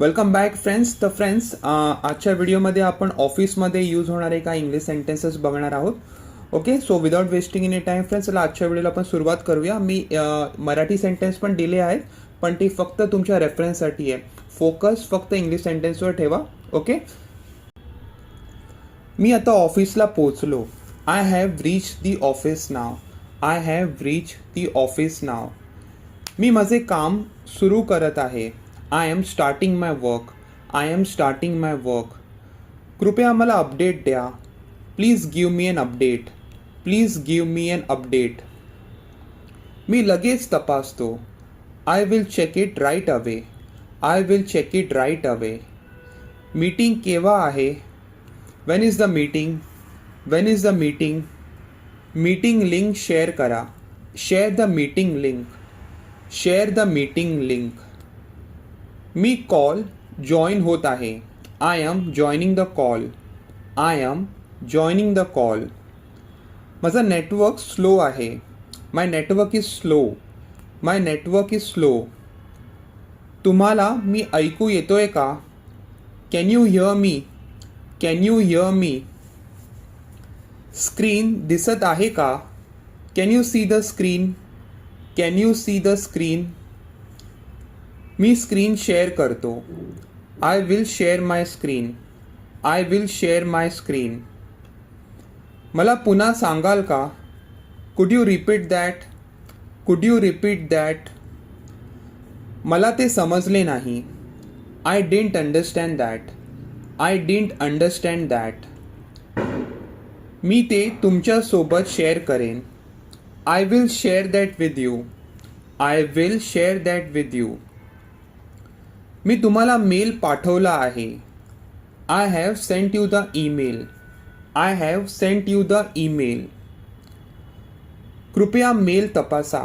Welcome back friends. तर friends, आजच्या व्हिडिओमध्ये आपण ऑफिसमध्ये यूज होणारे काही इंग्लिश सेंटेन्सेस बघणार आहोत. Okay, so without wasting any time friends, चला आजच्या व्हिडिओला आपण सुरुवात करूया. मी मराठी सेंटेन्स पण दिले आहेत, पण ती फक्त तुमच्या रेफरन्ससाठी आहे. फोकस फक्त इंग्लिश सेंटेन्सवर ठेवा. ओके, मी आता ऑफिसला पोचलो. I have reach the office now. I have reach the office now. मी माझे काम सुरू करत आहे. I am starting my work. I am starting my work. कृपया मला अपडेट द्या. Please give me an update. Please give me an update. मी लगेच तपासतो. I will check it right away. I will check it right away. Meeting केव्हा आहे? When is the meeting? When is the meeting? Meeting link share करा. Share the meeting link. Share the meeting link. मी call join होत आहे. I am joining the call. I am joining the call. माझं network slow आहे. My network is slow. My network is slow. तुम्हाला मी ऐकू येतोय का? Can you hear me? Can you hear me? Screen दिसत आहे का? Can you see the screen? Can you see the screen? मी स्क्रीन शेअर करतो. I will share my screen. I will share my screen. मला पुन्हा सांगाल का? Could you repeat that? Could you repeat that? मला ते समजले नाही. I didn't understand that. I didn't understand that. मी ते तुमच्यासोबत शेअर करेन. I will share that with you. I will share that with you. मी तुम्हाला मेल पाठवला आहे. I have sent you the email. I have sent you the email. कृपया mail तपासा.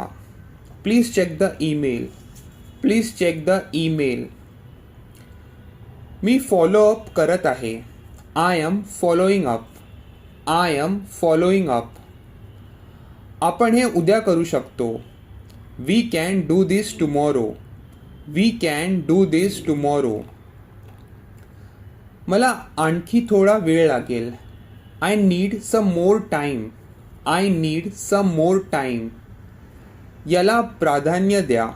Please check the email. Please check the email. मी follow up करत आहे. I am following up. I am following up. आपण हे उद्या करू शकतो. We can do this tomorrow. We can do this tomorrow. मला आणखी थोडा वेळ लागेल. I need some more time. I need some more time. याला प्राधान्य द्या.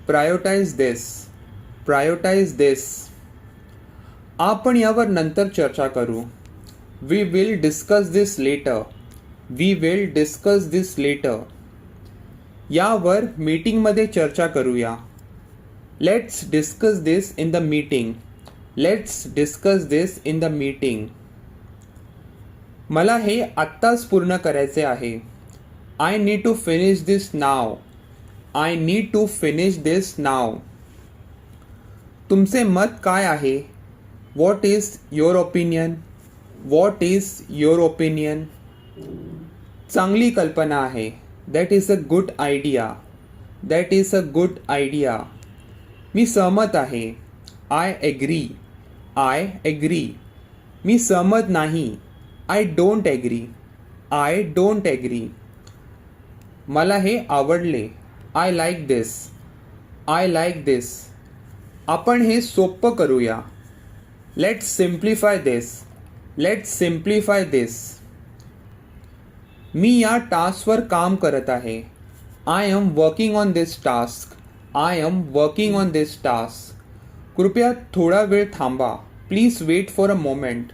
Prioritise this. Prioritise this. आपण यावर नंतर चर्चा करू. We will discuss this letter. We will discuss this later. यावर मीटिंगमध्ये चर्चा करूया. Let's discuss this in the meeting. Let's discuss this in the meeting. मला हे आत्ताच पूर्ण करायचे आहे. I need to finish this now. I need to finish this now. तुमचे मत काय आहे? What is your opinion? What is your opinion? चांगली कल्पना आहे. That is a good idea. That is a good idea. मी सहमत आहे. I agree. I agree. मी सहमत नाही. I don't agree. I don't agree. मला हे आवडले. I like this. I like this. आपण हे सोपं करूया. Let's simplify this. Let's simplify this. मी या टास्कवर काम करत आहे. I am working on this task. I am working on this task. कृपया थोडा वेळ थांबा. Please wait for a moment.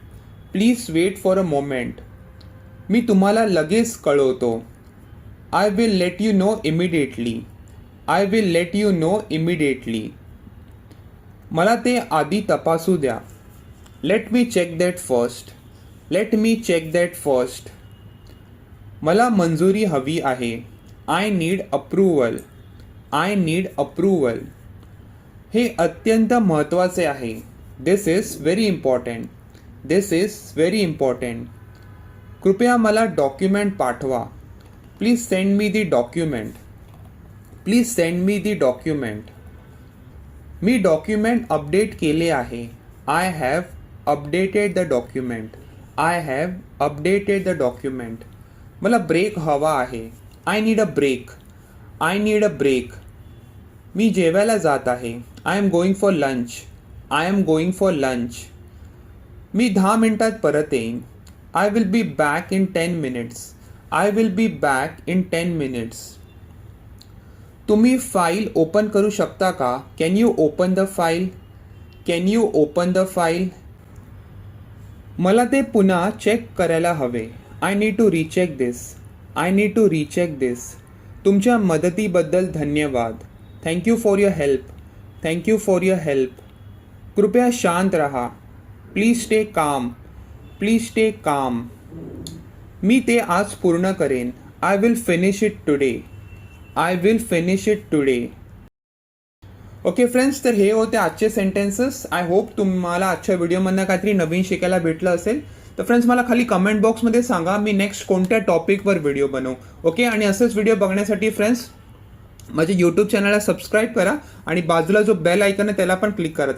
Please wait for a moment. मी तुम्हाला लगेच कळवतो. I will let you know immediately. I will let you know immediately. मला ते आधी तपासू द्या. Let me check that first. Let me check that first. मला मंजुरी हवी आहे. I need approval. I need approval. हे अत्यंत महत्त्वाचे आहे. This is very important. This is very important. कृपया मला डॉक्युमेंट पाठवा. Please send me the document. Please send me the document. मी डॉक्युमेंट अपडेट केले आहे. I have updated the document. I have updated the document. मला break हवा आहे. I need a break. I need a break. मी जेवायला जात आहे. I am going for lunch. I am going for lunch. मी 10 मिनिटात परत येईन. I will be back in 10 minutes. I will be back in 10 minutes. तुम्ही फाईल ओपन करू शकता का? Can you open the file? Can you open the file? मला ते पुन्हा चेक करायला हवे. I need to recheck this. I need to recheck this. तुमच्या मदतीबद्दल धन्यवाद. Thank you for your help. Thank you for your help. कृपया शांत रहा. Please stay calm. Please stay calm. मी ते आज पूर्ण करेन. I will finish it today. I will finish it today. Okay friends, तर हे होते आजचे सेंटेन्सेस. आय होप तुम्हाला आजच्या व्हिडिओमधनं काहीतरी नवीन शिकायला भेटलं असेल. तर फ्रेंड्स, मला खाली कमेंट बॉक्समध्ये सांगा मी नेक्स्ट कोणत्या टॉपिकवर व्हिडिओ बनवू. ओके, आणि असंच व्हिडिओ बघण्यासाठी फ्रेंड्स माझ्या यूट्यूब चॅनलला सबस्क्राईब करा आणि बाजूला जो बेल आयकन आहे त्याला पण क्लिक करा.